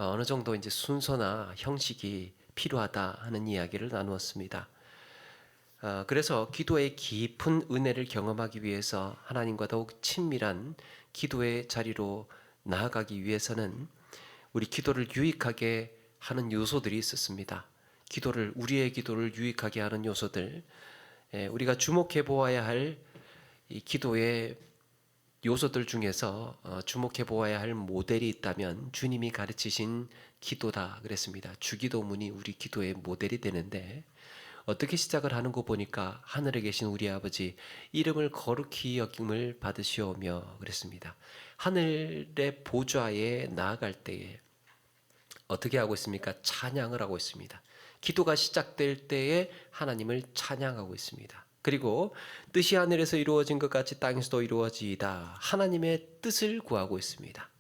어느 정도 이제 순서나 형식이 필요하다 하는 이야기를 나누었습니다. 그래서 기도의 깊은 은혜를 경험하기 위해서 하나님과 더욱 친밀한 기도의 자리로 나아가기 위해서는 우리 기도를 유익하게 하는 요소들이 있었습니다. 우리의 기도를 유익하게 하는 요소들, 우리가 주목해 보아야 할 이 기도의 요소들 중에서 주목해 보아야 할 모델이 있다면 주님이 가르치신 기도다 그랬습니다. 주기도문이 우리 기도의 모델이 되는데, 어떻게 시작을 하는 거 보니까 하늘에 계신 우리 아버지 이름을 거룩히 여김을 받으시오며 그랬습니다. 하늘의 보좌에 나아갈 때에 어떻게 하고 있습니까? 찬양을 하고 있습니다. 기도가 시작될 때에 하나님을 찬양하고 있습니다. 그리고 뜻이 하늘에서 이루어진 것 같이 땅에서도 이루어지이다. 하나님의 뜻을 구하고 있습니다.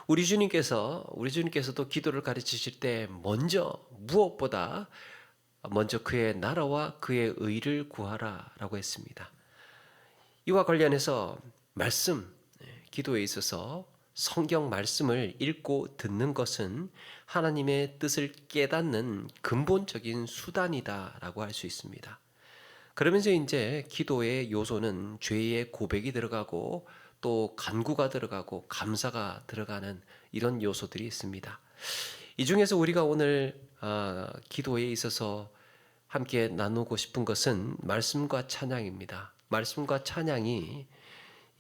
우리 주님께서도 기도를 가르치실 때 무엇보다 먼저 그의 나라와 그의 의를 구하라라고 했습니다. 이와 관련해서 기도에 있어서 성경 말씀을 읽고 듣는 것은 하나님의 뜻을 깨닫는 근본적인 수단이다라고 할 수 있습니다. 그러면서 이제 기도의 요소는 죄의 고백이 들어가고 또 간구가 들어가고 감사가 들어가는 이런 요소들이 있습니다. 이 중에서 우리가 오늘 기도에 있어서 함께 나누고 싶은 것은 말씀과 찬양입니다. 말씀과 찬양이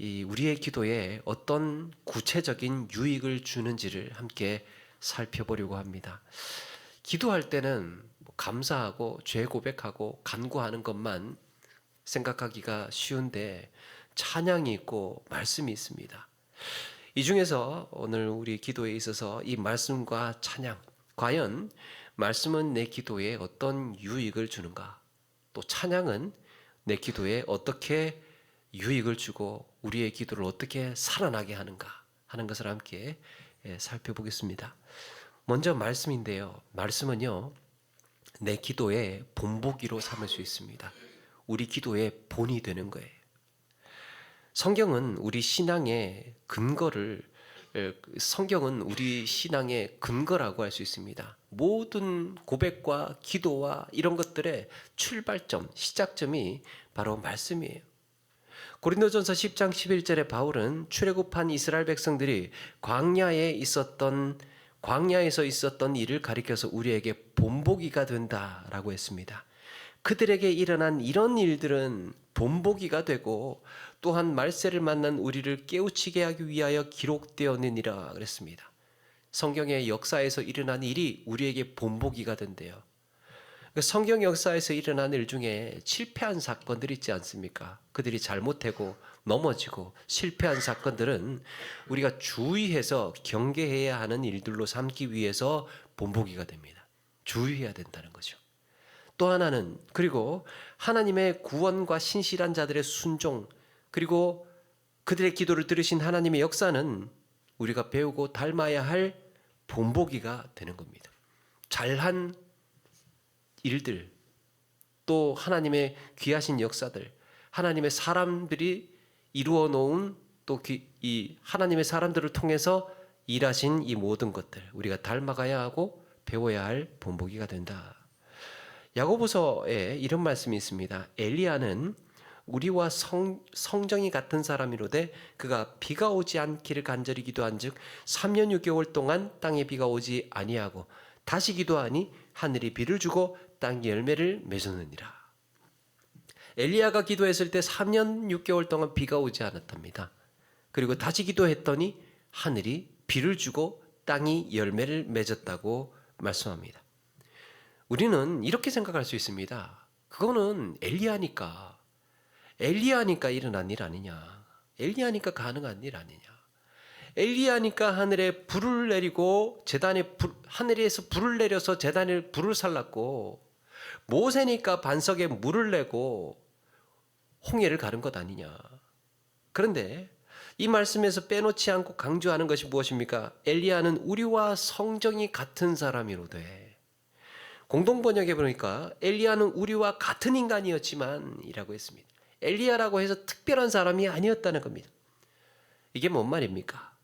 우리의 기도에 어떤 구체적인 유익을 주는지를 함께 살펴보려고 합니다. 기도할 때는 감사하고 죄 고백하고 간구하는 것만 생각하기가 쉬운데 찬양이 있고 말씀이 있습니다. 이 중에서 오늘 우리 기도에 있어서 이 말씀과 찬양, 과연 말씀은 내 기도에 어떤 유익을 주는가? 또 찬양은 내 기도에 어떻게 유익을 주고 우리의 기도를 어떻게 살아나게 하는가 하는 것을 함께 살펴보겠습니다. 먼저 말씀인데요. 말씀은요, 내 기도의 본보기로 삼을 수 있습니다. 우리 기도의 본이 되는 거예요. 성경은 우리 신앙의 근거라고 할 수 있습니다. 모든 고백과 기도와 이런 것들의 출발점, 시작점이 바로 말씀이에요. 고린도전서 10장 11절에 바울은 출애굽한 이스라엘 백성들이 광야에서 있었던 일을 가리켜서 우리에게 본보기가 된다라고 했습니다. 그들에게 일어난 이런 일들은 본보기가 되고 또한 말세를 만난 우리를 깨우치게 하기 위하여 기록되었느니라 그랬습니다. 성경의 역사에서 일어난 일이 우리에게 본보기가 된대요. 성경 역사에서 일어난 일 중에 실패한 사건들이 있지 않습니까? 그들이 잘못하고 넘어지고 실패한 사건들은 우리가 주의해서 경계해야 하는 일들로 삼기 위해서 본보기가 됩니다. 주의해야 된다는 거죠. 또 하나는 그리고 하나님의 구원과 신실한 자들의 순종, 그리고 그들의 기도를 들으신 하나님의 역사는 우리가 배우고 닮아야 할 본보기가 되는 겁니다. 잘한 일들, 또 하나님의 귀하신 역사들, 하나님의 사람들이 이루어 놓은 또 이 하나님의 사람들을 통해서 일하신 이 모든 것들, 우리가 닮아가야 하고 배워야 할 본보기가 된다. 야고보서에 이런 말씀이 있습니다. 엘리야는 우리와 성정이 같은 사람이로되 그가 비가 오지 않기를 간절히 기도한즉 3년 6개월 동안 땅에 비가 오지 아니하고 다시 기도하니 하늘이 비를 주고 땅이 열매를 맺었느니라. 엘리야가 기도했을 때 3년 6개월 동안 비가 오지 않았답니다. 그리고 다시 기도했더니 하늘이 비를 주고 땅이 열매를 맺었다고 말씀합니다. 우리는 이렇게 생각할 수 있습니다. 그거는 엘리야니까 일어난 일 아니냐. 엘리야니까 가능한 일 아니냐. 엘리야니까 하늘에 불을 내리고 하늘에서 불을 내려서 제단에 불을 살랐고, 모세니까 반석에 물을 내고 홍해를 가른 것 아니냐. 그런데 이 말씀에서 빼놓지 않고 강조하는 것이 무엇입니까? 엘리야는 우리와 성정이 같은 사람이로되, 공동번역에 보니까 엘리야는 우리와 같은 인간이었지만 이라고 했습니다. 엘리야라고 해서 특별한 사람이 아니었다는 겁니다. 이게 뭔 말입니까?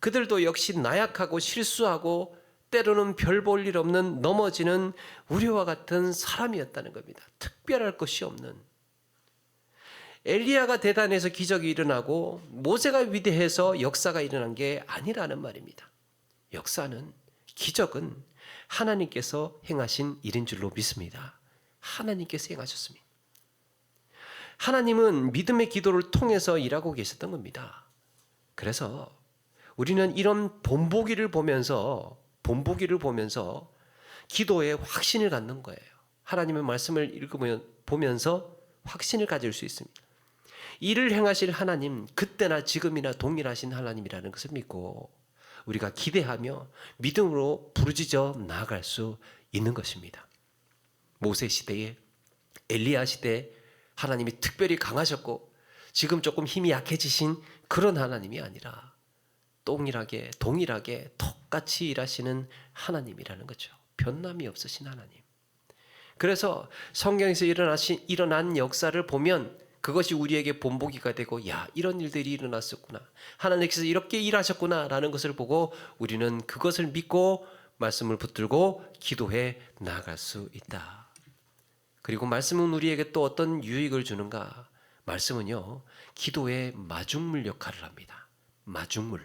그들도 역시 나약하고 실수하고 때로는 별 볼 일 없는 넘어지는 우리와 같은 사람이었다는 겁니다. 특별할 것이 없는. 엘리야가 대단해서 기적이 일어나고 모세가 위대해서 역사가 일어난 게 아니라는 말입니다. 역사는, 기적은 하나님께서 행하신 일인 줄로 믿습니다. 하나님께서 행하셨습니다. 하나님은 믿음의 기도를 통해서 일하고 계셨던 겁니다. 그래서 우리는 이런 본보기를 보면서 기도에 확신을 갖는 거예요. 하나님의 말씀을 보면서 확신을 가질 수 있습니다. 이를 행하실 하나님, 그때나 지금이나 동일하신 하나님이라는 것을 믿고 우리가 기대하며 믿음으로 부르짖어 나아갈 수 있는 것입니다. 모세 시대에, 엘리야 시대에 하나님이 특별히 강하셨고 지금 조금 힘이 약해지신 그런 하나님이 아니라 동일하게 똑같이 일하시는 하나님이라는 거죠. 변함이 없으신 하나님. 그래서 성경에서 일어난 역사를 보면 그것이 우리에게 본보기가 되고, 야, 이런 일들이 일어났었구나, 하나님께서 이렇게 일하셨구나 라는 것을 보고 우리는 그것을 믿고 말씀을 붙들고 기도해 나아갈 수 있다. 그리고 말씀은 우리에게 또 어떤 유익을 주는가? 말씀은요, 기도의 마중물 역할을 합니다. 마중물.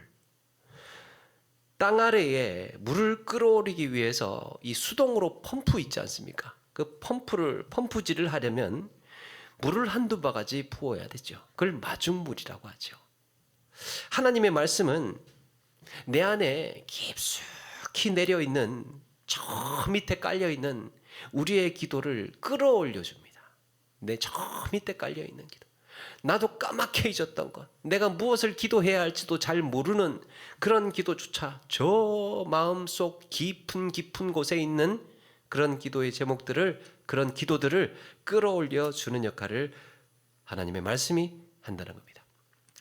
땅 아래에 물을 끌어올리기 위해서 이 수동으로 펌프 있지 않습니까? 그 펌프질을 하려면 물을 한두 바가지 부어야 되죠. 그걸 마중물이라고 하죠. 하나님의 말씀은 내 안에 깊숙이 내려있는, 저 밑에 깔려있는 우리의 기도를 끌어올려 줍니다. 내 저 밑에 깔려있는 기도, 나도 까맣게 잊었던 것, 내가 무엇을 기도해야 할지도 잘 모르는 그런 기도조차 저 마음속 깊은 곳에 있는 그런 기도의 제목들을, 그런 기도들을 끌어올려 주는 역할을 하나님의 말씀이 한다는 겁니다.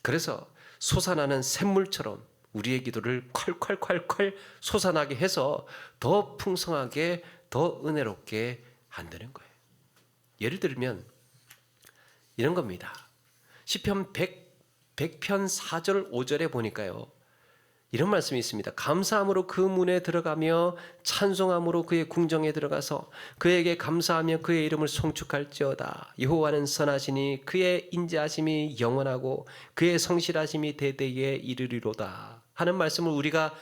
그래서 솟아나는 샘물처럼 우리의 기도를 콸콸콸콸 솟아나게 해서 더 풍성하게, 더 은혜롭게 한다는 거예요. 예를 들면 이런 겁니다. 시편 100편 4절 5절에 보니까요, 이런 말씀이 있습니다. 감사함으로 그 문에 들어가며 찬송함으로 그의 궁정에 들어가서 그에게 감사하며 그의 이름을 송축할지어다. 여호와는 선하시니 그의 인자하심이 영원하고 그의 성실하심이 대대에 이르리로다 하는 말씀을 우리가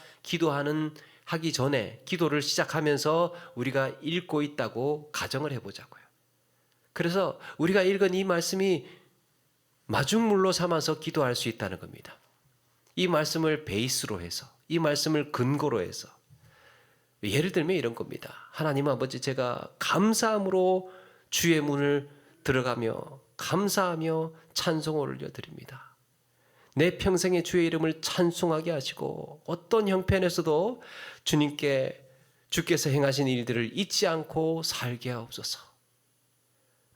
하기 전에, 기도를 시작하면서 우리가 읽고 있다고 가정을 해보자고요. 그래서 우리가 읽은 이 말씀이 마중물로 삼아서 기도할 수 있다는 겁니다. 이 말씀을 베이스로 해서, 이 말씀을 근거로 해서, 예를 들면 이런 겁니다. 하나님 아버지, 제가 감사함으로 주의 문을 들어가며 감사하며 찬송을 올려드립니다. 내 평생에 주의 이름을 찬송하게 하시고 어떤 형편에서도 주께서 행하신 일들을 잊지 않고 살게 하옵소서.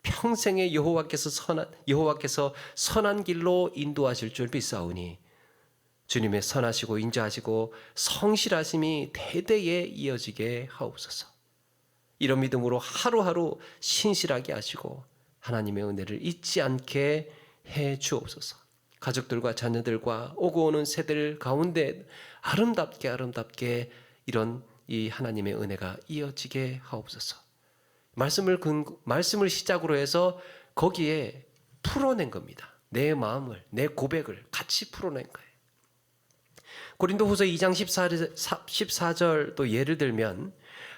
평생에 여호와께서 선한 길로 인도하실 줄 믿사오니 주님의 선하시고 인자하시고 성실하심이 대대에 이어지게 하옵소서. 이런 믿음으로 하루하루 신실하게 하시고 하나님의 은혜를 잊지 않게 해 주옵소서. 가족들과 자녀들과 오고 오는 세대들 가운데 아름답게 이런 이 하나님의 은혜가 이어지게 하옵소서. 말씀을 시작으로 해서 거기에 풀어낸 겁니다. 내 마음을, 내 고백을 같이 풀어낸 거예요. 고린도후서 2장 14절도 예를 들면,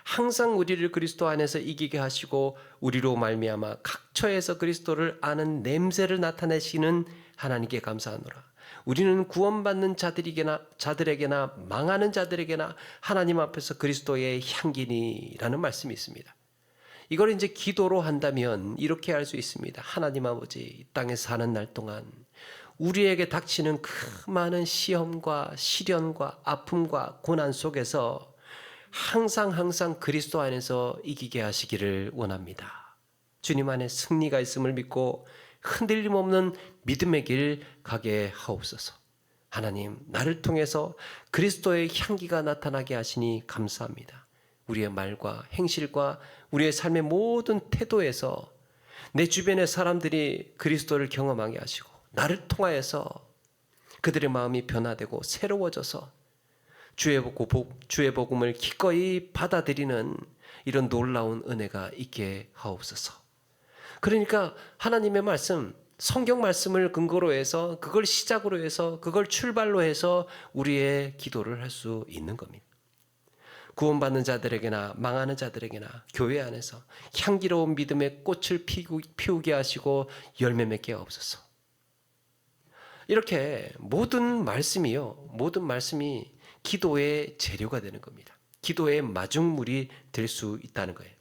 항상 우리를 그리스도 안에서 이기게 하시고 우리로 말미암아 각 처에서 그리스도를 아는 냄새를 나타내시는 하나님께 감사하노라. 우리는 구원받는 자들에게나 망하는 자들에게나 하나님 앞에서 그리스도의 향기니라는 말씀이 있습니다. 이걸 이제 기도로 한다면 이렇게 할 수 있습니다. 하나님 아버지, 이 땅에 사는 날 동안 우리에게 닥치는 그 많은 시험과 시련과 아픔과 고난 속에서 항상 그리스도 안에서 이기게 하시기를 원합니다. 주님 안에 승리가 있음을 믿고 흔들림 없는 믿음의 길 가게 하옵소서. 하나님, 나를 통해서 그리스도의 향기가 나타나게 하시니 감사합니다. 우리의 말과 행실과 우리의 삶의 모든 태도에서 내 주변의 사람들이 그리스도를 경험하게 하시고 나를 통하여서 그들의 마음이 변화되고 새로워져서 주의 복음을 기꺼이 받아들이는 이런 놀라운 은혜가 있게 하옵소서. 그러니까 하나님의 말씀, 성경 말씀을 근거로 해서, 그걸 시작으로 해서, 그걸 출발로 해서 우리의 기도를 할 수 있는 겁니다. 구원받는 자들에게나 망하는 자들에게나 교회 안에서 향기로운 믿음의 꽃을 피우게 하시고 열매 맺게 하옵소서. 이렇게 모든 말씀이 기도의 재료가 되는 겁니다. 기도의 마중물이 될 수 있다는 거예요.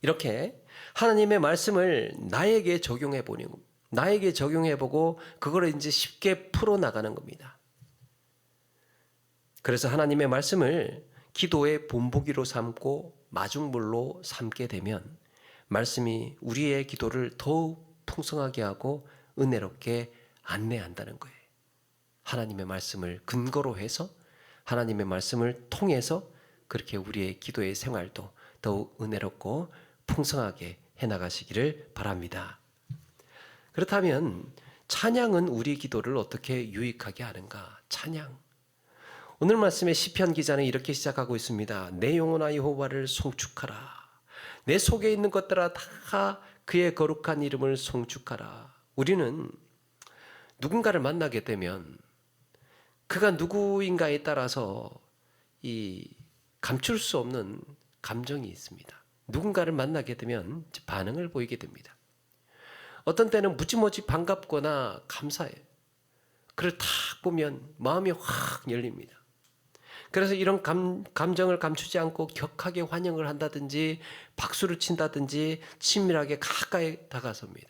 이렇게 하나님의 말씀을 나에게 적용해보고 그걸 이제 쉽게 풀어나가는 겁니다. 그래서 하나님의 말씀을 기도의 본보기로 삼고 마중물로 삼게 되면 말씀이 우리의 기도를 더욱 풍성하게 하고 은혜롭게 안내한다는 거예요. 하나님의 말씀을 근거로 해서 하나님의 말씀을 통해서 그렇게 우리의 기도의 생활도 더욱 은혜롭고 풍성하게 해나가시기를 바랍니다. 그렇다면 찬양은 우리 기도를 어떻게 유익하게 하는가? 찬양. 오늘 말씀의 시편 기자는 이렇게 시작하고 있습니다. 내 영혼아 여호와를 송축하라. 내 속에 있는 것들아 다 그의 거룩한 이름을 송축하라. 우리는 누군가를 만나게 되면 그가 누구인가에 따라서 이 감출 수 없는 감정이 있습니다. 누군가를 만나게 되면 반응을 보이게 됩니다. 어떤 때는 무지무지 반갑거나 감사해요. 그를 탁 보면 마음이 확 열립니다. 그래서 이런 감정을 감추지 않고 격하게 환영을 한다든지 박수를 친다든지 친밀하게 가까이 다가섭니다.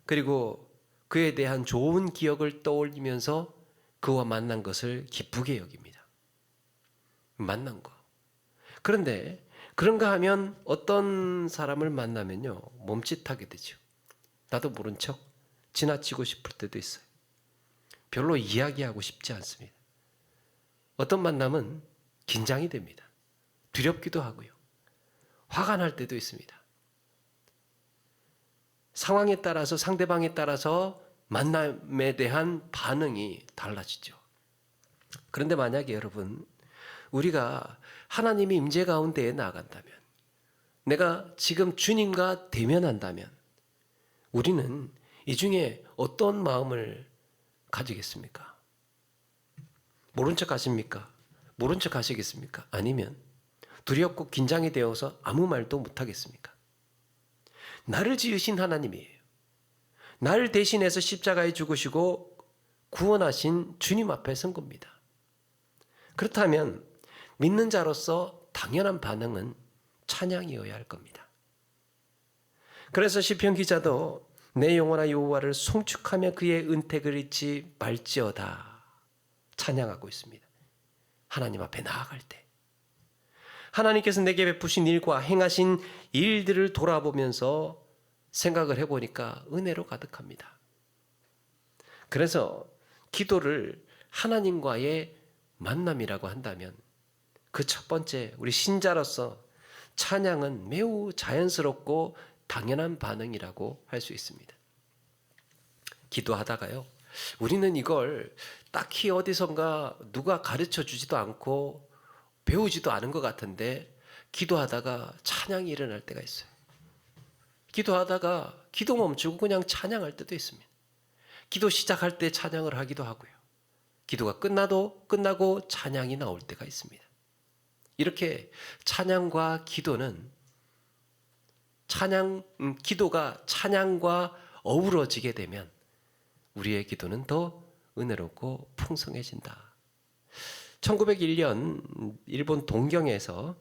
그리고 그에 대한 좋은 기억을 떠올리면서 그와 만난 것을 기쁘게 여깁니다. 만난 거. 그런데 그런가 하면 어떤 사람을 만나면요 멈칫하게 되죠. 나도 모른 척 지나치고 싶을 때도 있어요. 별로 이야기하고 싶지 않습니다. 어떤 만남은 긴장이 됩니다. 두렵기도 하고요. 화가 날 때도 있습니다. 상황에 따라서 상대방에 따라서 만남에 대한 반응이 달라지죠. 그런데 만약에 여러분 우리가 하나님의 임재 가운데에 나아간다면 내가 지금 주님과 대면한다면 우리는 이 중에 어떤 마음을 가지겠습니까? 모른 척 하십니까? 모른 척 하시겠습니까? 아니면 두렵고 긴장이 되어서 아무 말도 못하겠습니까? 나를 지으신 하나님이에요. 나를 대신해서 십자가에 죽으시고 구원하신 주님 앞에 선 겁니다. 그렇다면 믿는 자로서 당연한 반응은 찬양이어야 할 겁니다. 그래서 시편 기자도 내 영혼아 여호와를 송축하며 그의 은택을 잊지 말지어다 찬양하고 있습니다. 하나님 앞에 나아갈 때 하나님께서 내게 베푸신 일과 행하신 일들을 돌아보면서 생각을 해보니까 은혜로 가득합니다. 그래서 기도를 하나님과의 만남이라고 한다면 그 첫 번째 우리 신자로서 찬양은 매우 자연스럽고 당연한 반응이라고 할 수 있습니다. 기도하다가요 우리는 이걸 딱히 어디선가 누가 가르쳐 주지도 않고 배우지도 않은 것 같은데 기도하다가 찬양이 일어날 때가 있어요. 기도하다가 기도 멈추고 그냥 찬양할 때도 있습니다. 기도 시작할 때 찬양을 하기도 하고요. 기도가 끝나고 찬양이 나올 때가 있습니다. 이렇게 찬양과 기도는 기도가 찬양과 어우러지게 되면 우리의 기도는 더 은혜롭고 풍성해진다. 1901년 일본 동경에서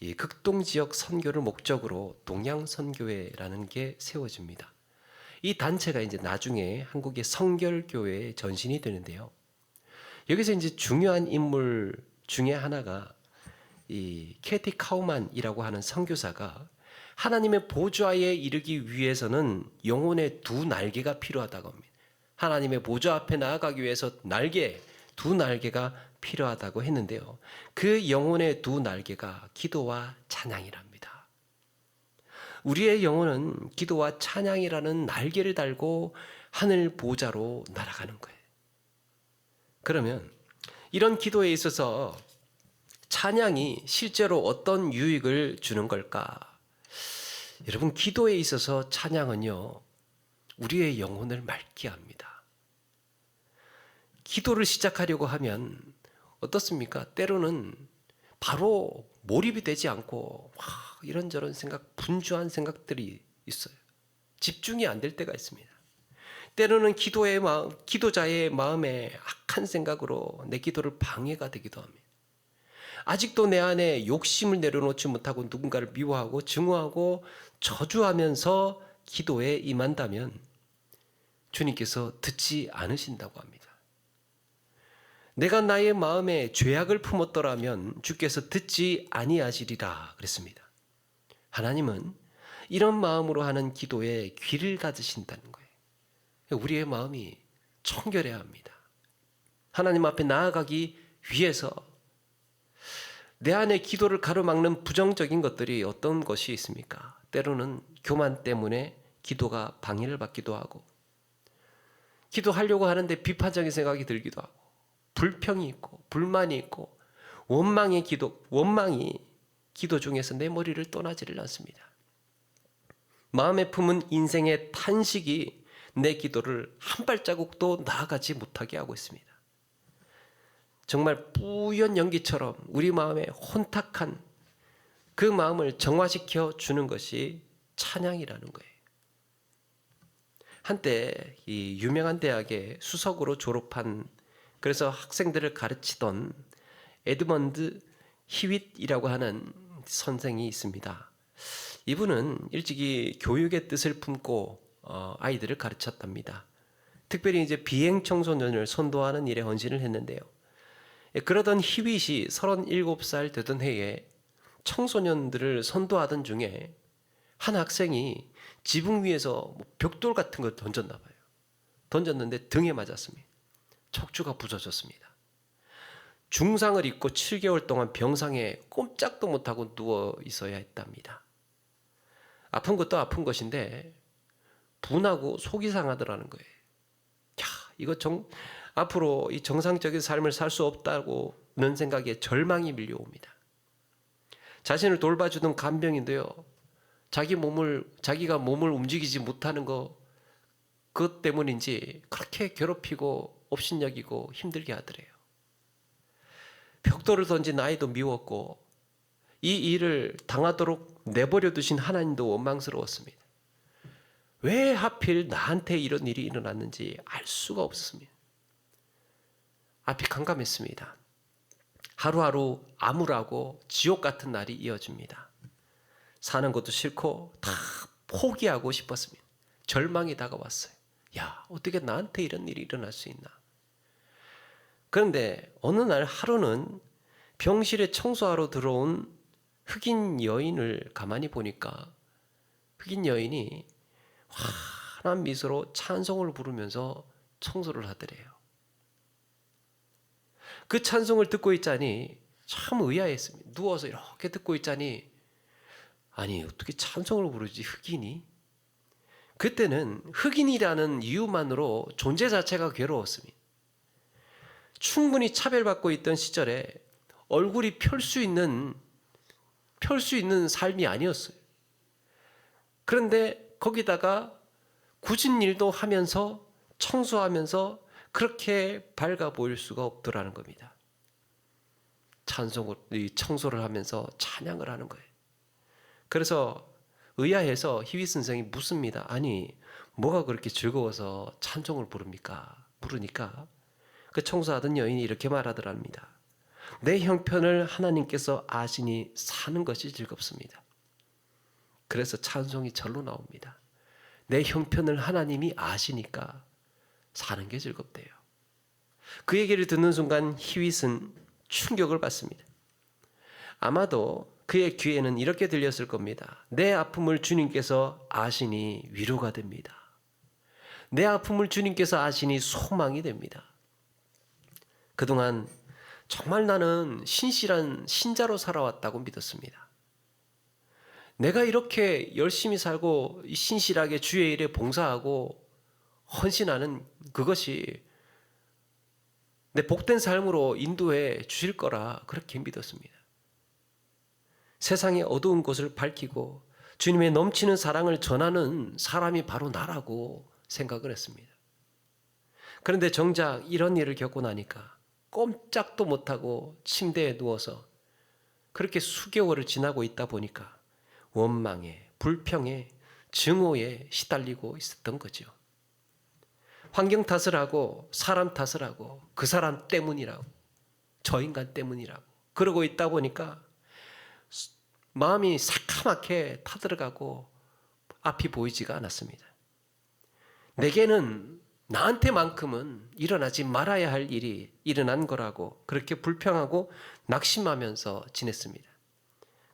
이 극동 지역 선교를 목적으로 동양선교회라는 게 세워집니다. 이 단체가 이제 나중에 한국의 성결교회의 전신이 되는데요. 여기서 이제 중요한 인물 중에 하나가 이 캐티 카우만이라고 하는 선교사가 하나님의 보좌에 이르기 위해서는 영혼의 두 날개가 필요하다고 합니다. 하나님의 보좌 앞에 나아가기 위해서 두 날개가 필요하다고 했는데요. 그 영혼의 두 날개가 기도와 찬양이랍니다. 우리의 영혼은 기도와 찬양이라는 날개를 달고 하늘 보좌로 날아가는 거예요. 그러면 이런 기도에 있어서 찬양이 실제로 어떤 유익을 주는 걸까? 여러분, 기도에 있어서 찬양은요, 우리의 영혼을 맑게 합니다. 기도를 시작하려고 하면 어떻습니까? 때로는 바로 몰입이 되지 않고 막 이런저런 생각, 분주한 생각들이 있어요. 집중이 안 될 때가 있습니다. 때로는 기도자의 마음에 악한 생각으로 내 기도를 방해가 되기도 합니다. 아직도 내 안에 욕심을 내려놓지 못하고 누군가를 미워하고 증오하고 저주하면서 기도에 임한다면 주님께서 듣지 않으신다고 합니다. 내가 나의 마음에 죄악을 품었더라면 주께서 듣지 아니하시리라 그랬습니다. 하나님은 이런 마음으로 하는 기도에 귀를 닫으신다는 거예요. 우리의 마음이 청결해야 합니다. 하나님 앞에 나아가기 위해서 내 안에 기도를 가로막는 부정적인 것들이 어떤 것이 있습니까? 때로는 교만 때문에 기도가 방해를 받기도 하고, 기도하려고 하는데 비판적인 생각이 들기도 하고, 불평이 있고 불만이 있고 원망이 기도 중에서 내 머리를 떠나지를 않습니다. 마음에 품은 인생의 탄식이 내 기도를 한 발자국도 나아가지 못하게 하고 있습니다. 정말 뿌연 연기처럼 우리 마음에 혼탁한 그 마음을 정화시켜 주는 것이 찬양이라는 거예요. 한때 이 유명한 대학에 수석으로 졸업한, 그래서 학생들을 가르치던 에드먼드 히윗이라고 하는 선생이 있습니다. 이분은 일찍이 교육의 뜻을 품고 아이들을 가르쳤답니다. 특별히 이제 비행 청소년을 선도하는 일에 헌신을 했는데요. 그러던 히윗이 37살 되던 해에 청소년들을 선도하던 중에 한 학생이 지붕 위에서 벽돌 같은 걸 던졌나 봐요. 던졌는데 등에 맞았습니다. 척추가 부서졌습니다. 중상을 입고 7개월 동안 병상에 꼼짝도 못하고 누워 있어야 했답니다. 아픈 것도 아픈 것인데 분하고 속이 상하더라는 거예요. 야, 이거 앞으로 이 정상적인 삶을 살 수 없다고는 생각에 절망이 밀려옵니다. 자신을 돌봐주던 간병인도요, 자기가 몸을 움직이지 못하는 그것 때문인지 그렇게 괴롭히고 업신여기고 힘들게 하더래요. 벽돌을 던진 아이도 미웠고 이 일을 당하도록 내버려 두신 하나님도 원망스러웠습니다. 왜 하필 나한테 이런 일이 일어났는지 알 수가 없었습니다. 앞이 캄캄했습니다. 하루하루 암울하고 지옥 같은 날이 이어집니다. 사는 것도 싫고 다 포기하고 싶었습니다. 절망이 다가왔어요. 야, 어떻게 나한테 이런 일이 일어날 수 있나? 그런데 어느 날 하루는 병실에 청소하러 들어온 흑인 여인을 가만히 보니까 흑인 여인이 환한 미소로 찬송을 부르면서 청소를 하더래요. 그 찬송을 듣고 있자니 참 의아했습니다. 누워서 이렇게 듣고 있자니, 아니 어떻게 찬송을 부르지 흑인이? 그때는 흑인이라는 이유만으로 존재 자체가 괴로웠습니다. 충분히 차별받고 있던 시절에 얼굴이 펼 수 있는 삶이 아니었어요. 그런데 거기다가 굳은 일도 하면서 청소하면서 그렇게 밝아 보일 수가 없더라는 겁니다. 청소를 하면서 찬양을 하는 거예요. 그래서 의아해서 히윗 선생이 묻습니다. 아니, 뭐가 그렇게 즐거워서 찬송을 부릅니까? 물으니까 그 청소하던 여인이 이렇게 말하더랍니다. 내 형편을 하나님께서 아시니 사는 것이 즐겁습니다. 그래서 찬송이 절로 나옵니다. 내 형편을 하나님이 아시니까 사는 게 즐겁대요. 그 얘기를 듣는 순간 히윗은 충격을 받습니다. 아마도 그의 귀에는 이렇게 들렸을 겁니다. 내 아픔을 주님께서 아시니 위로가 됩니다. 내 아픔을 주님께서 아시니 소망이 됩니다. 그동안 정말 나는 신실한 신자로 살아왔다고 믿었습니다. 내가 이렇게 열심히 살고 신실하게 주의 일에 봉사하고 헌신하는 그것이 내 복된 삶으로 인도해 주실 거라 그렇게 믿었습니다. 세상의 어두운 곳을 밝히고 주님의 넘치는 사랑을 전하는 사람이 바로 나라고 생각을 했습니다. 그런데 정작 이런 일을 겪고 나니까 꼼짝도 못하고 침대에 누워서 그렇게 수개월을 지나고 있다 보니까 원망에, 불평에, 증오에 시달리고 있었던 거죠. 환경 탓을 하고 사람 탓을 하고 그 사람 때문이라고, 저 인간 때문이라고 그러고 있다 보니까 마음이 새카맣게 타들어가고 앞이 보이지가 않았습니다. 내게는 나한테만큼은 일어나지 말아야 할 일이 일어난 거라고 그렇게 불평하고 낙심하면서 지냈습니다.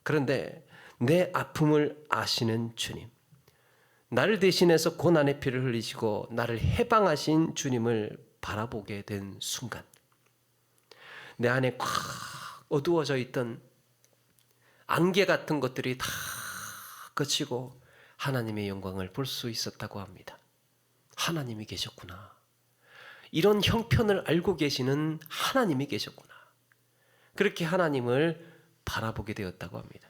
그런데 내 아픔을 아시는 주님, 나를 대신해서 고난의 피를 흘리시고 나를 해방하신 주님을 바라보게 된 순간, 내 안에 꽉 어두워져 있던 안개 같은 것들이 다 그치고 하나님의 영광을 볼 수 있었다고 합니다. 하나님이 계셨구나. 이런 형편을 알고 계시는 하나님이 계셨구나. 그렇게 하나님을 바라보게 되었다고 합니다.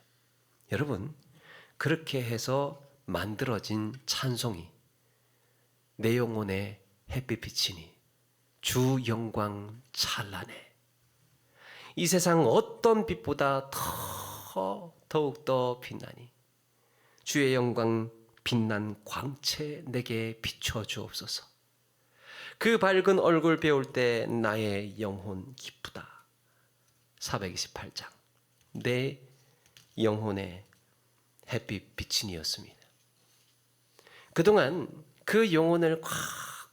여러분, 그렇게 해서 만들어진 찬송이 내 영혼에 햇빛이니 주 영광 찬란해. 이 세상 어떤 빛보다 더욱더 빛나니 주의 영광 빛난 광채 내게 비춰 주옵소서. 그 밝은 얼굴 배울 때 나의 영혼 기쁘다. 428장 내 영혼의 햇빛 비친이었습니다. 그동안 그 영혼을 꽉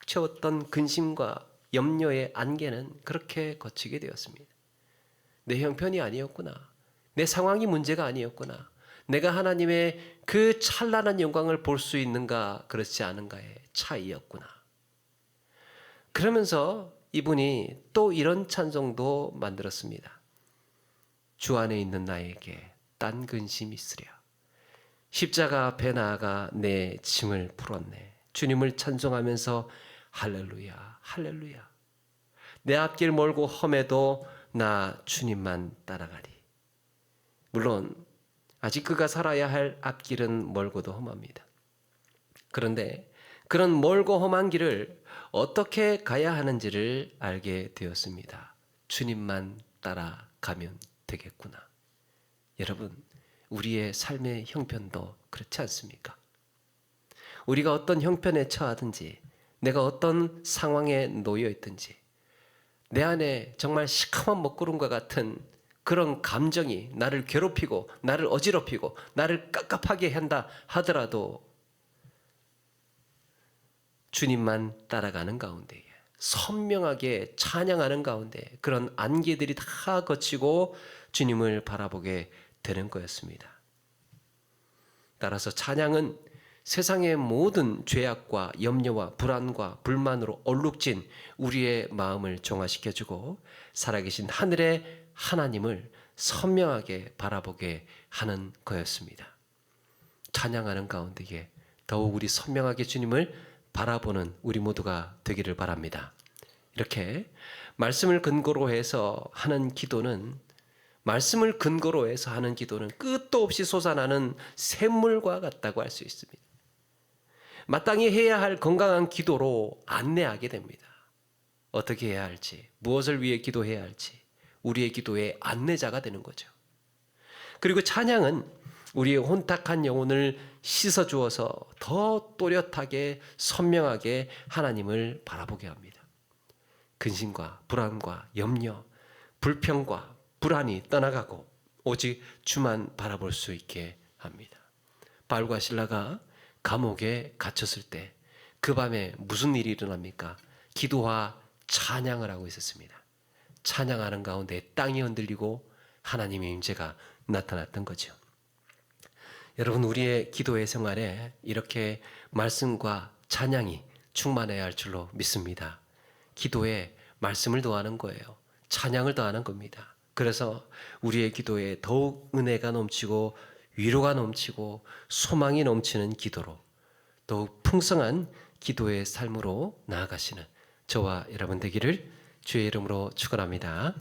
채웠던 근심과 염려의 안개는 그렇게 거치게 되었습니다. 내 형편이 아니었구나. 내 상황이 문제가 아니었구나. 내가 하나님의 그 찬란한 영광을 볼 수 있는가 그렇지 않은가의 차이였구나. 그러면서 이분이 또 이런 찬송도 만들었습니다. 주 안에 있는 나에게 딴 근심이 있으랴. 십자가 앞에 나아가 내 짐을 풀었네. 주님을 찬송하면서 할렐루야 할렐루야. 내 앞길 멀고 험해도 나 주님만 따라가리. 물론 아직 그가 살아야 할 앞길은 멀고도 험합니다. 그런데 그런 멀고 험한 길을 어떻게 가야 하는지를 알게 되었습니다. 주님만 따라가면 되겠구나. 여러분, 우리의 삶의 형편도 그렇지 않습니까? 우리가 어떤 형편에 처하든지, 내가 어떤 상황에 놓여 있든지, 내 안에 정말 시커먼 먹구름과 같은 그런 감정이 나를 괴롭히고 나를 어지럽히고 나를 깝깝하게 한다 하더라도 주님만 따라가는 가운데 선명하게 찬양하는 가운데 그런 안개들이 다 거치고 주님을 바라보게 되는 거였습니다. 따라서 찬양은 세상의 모든 죄악과 염려와 불안과 불만으로 얼룩진 우리의 마음을 정화시켜주고 살아계신 하늘의 하나님을 선명하게 바라보게 하는 거였습니다. 찬양하는 가운데에 더욱 우리 선명하게 주님을 바라보는 우리 모두가 되기를 바랍니다. 이렇게 말씀을 근거로 해서 하는 기도는 끝도 없이 솟아나는 샘물과 같다고 할 수 있습니다. 마땅히 해야 할 건강한 기도로 안내하게 됩니다. 어떻게 해야 할지, 무엇을 위해 기도해야 할지 우리의 기도의 안내자가 되는 거죠. 그리고 찬양은 우리의 혼탁한 영혼을 씻어주어서 더 또렷하게 선명하게 하나님을 바라보게 합니다. 근심과 불안과 염려, 불평과 불안이 떠나가고 오직 주만 바라볼 수 있게 합니다. 바울과 실라가 감옥에 갇혔을 때 그 밤에 무슨 일이 일어납니까? 기도와 찬양을 하고 있었습니다. 찬양하는 가운데 땅이 흔들리고 하나님의 임재가 나타났던 거죠. 여러분, 우리의 기도의 생활에 이렇게 말씀과 찬양이 충만해야 할 줄로 믿습니다. 기도에 말씀을 더하는 거예요. 찬양을 더하는 겁니다. 그래서 우리의 기도에 더욱 은혜가 넘치고 위로가 넘치고 소망이 넘치는 기도로 더욱 풍성한 기도의 삶으로 나아가시는 저와 여러분 되기를 주의 이름으로 축원합니다.